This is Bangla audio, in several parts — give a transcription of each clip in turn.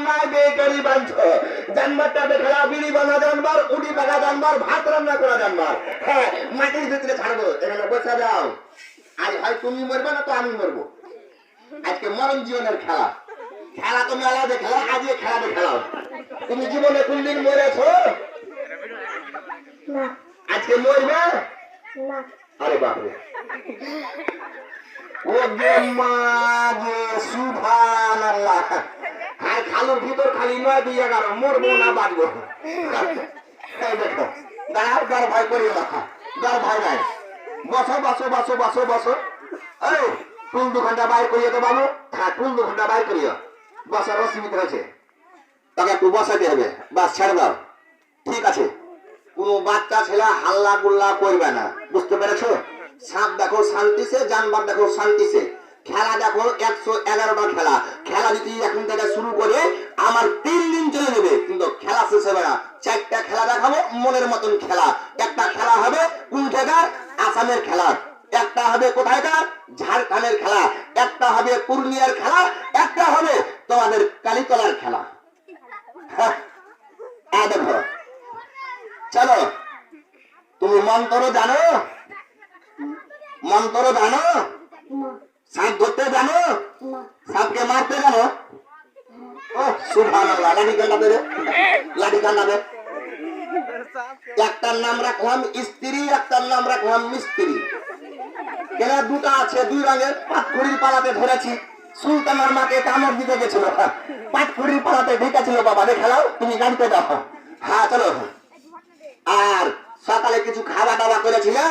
নাই বেকারি বাঞ্ছ জানবারটা খেলা বিড়ি বানা জানবার উডি পাকা জানবার ভাত রান্না করা জানবার হ্যাঁ মাটির ভিতরে ছাড়বো এখানে বসে যাও আজ হয় তুমি মরবে না তো আমি মরবো আজকে মরণ জীবনের খেলা খেলা তো মেলাতে খেলা আজকে খেলাতে খেলাও তুমি জীবনে কোনদিন মরেছো আজকে মরবে আরে বাপরে ও মা যে সুবহানাল্লাহ আর খালুর ভিতর খালি 9-11 মরবো না বাঁচবো এই দেখো দাঁড়াও দর ভয় করি না দর ভয় নাই বসো বসো বসো বসো বসো এই টুল 2 ঘন্টা বাইর করিয়ে তো বাবু হ্যাঁ টুল 2 ঘন্টা বাইর করিও বসার অসুবিধা হয়েছে তাকে একটু বসাতে হবে বাস ছেড়ে দাও ঠিক আছে কোনো বাচ্চা ছেলে হাল্লা গুল্লা করবে না বুঝতে পেরেছো সাপ দেখো শান্তিতে জানবার দেখো শান্তিতে খেলা দেখো 111টা খেলা খেলা যদি এখন থেকে শুরু করে আমার 3 দিন চলে যাবে কিন্তু খেলা শেষ হবে না 4টা খেলা দেখাবো মনের মতন খেলা একটা খেলা হবে কোন জায়গার আসামের খেলা একটা হবে কোথায়কার ঝাড়খণ্ডের খেলা একটা হবে পূর্ণিয়ার খেলা একটা হবে তোমাদের কালীতলার খেলা হ্যাঁ দেখো চলো তুমি মন্ত্র জানো মন্ত্র জানো সাপ ধরতে জানো সাপকে মারতে জানো ও সুবহানাল্লাহ লাঠি কান্দাবে রে লাঠি কান্দাবে একটার নাম রাখলাম স্ত্রী একটার নাম রাখলাম মিস্ত্রি কেন দুটা আছে 2 রঙের পাটখড়ির পালাতে ধরেছি সুলতানের মাকে কামড় দিতে গেছিল পাটখড়ির পালাতে ঢেকেছিল বাবা দেখালাও তুমি গাড়িতে যাও হ্যাঁ চলো আর সকালে কিছু খাওয়া দাওয়া করেছিলে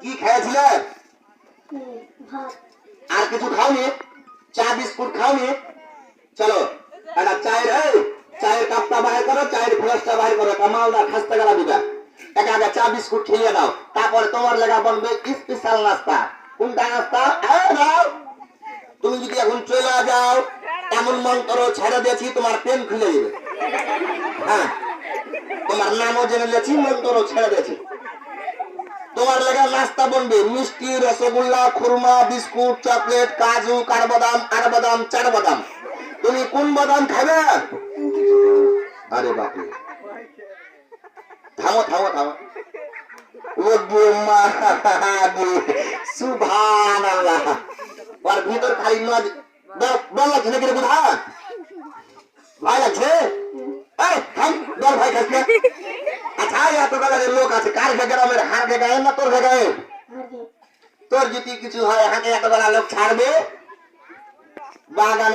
কি খেয়েছিলে আর কিছু খাওনি চা বিস্কুট খাওনি চলো একটা চায়ের কাপটা বাইর করো চায়ের ফ্লাসটা বাইর করো কামালদার খাস্তা গেলা দিবা একা একা চা বিস্কুট খেয়ে দাও তারপরে তোমার লেগা বলবে স্পেশাল নাস্তা কোনটা নাস্তা তুমি যদি এখন চলে যাও এমন মন্ত্র ছেড়ে দিয়েছি তোমার প্রেম খুলে যাবে হ্যাঁ তোমার নামও জেনে নিয়েছি মন্ত্র ছেড়ে দিয়েছি তোমার লেগা নাস্তা বনবে মিষ্টি রসগোল্লা খুরমা বিস্কুট চকলেট কাজু কাঠবাদাম আর বাদাম 4 বাদাম তুমি কোন বাদাম খাবে আরে বাপরে থামো থামো থামো ও মা সুবহানাল্লাহ ওর ভিতর খালি বল লাগছে নাকি রে বুঝা ভয় লাগছে এই থাম দর ভয় খাচ্ছে আচ্ছা এত বেলার লোক আছে কার গ্রামের হার গায়ে না তোর গায়ে তোর যদি কিছু হয় হাঁকে এত বেলা লোক ছাড়বে বাগান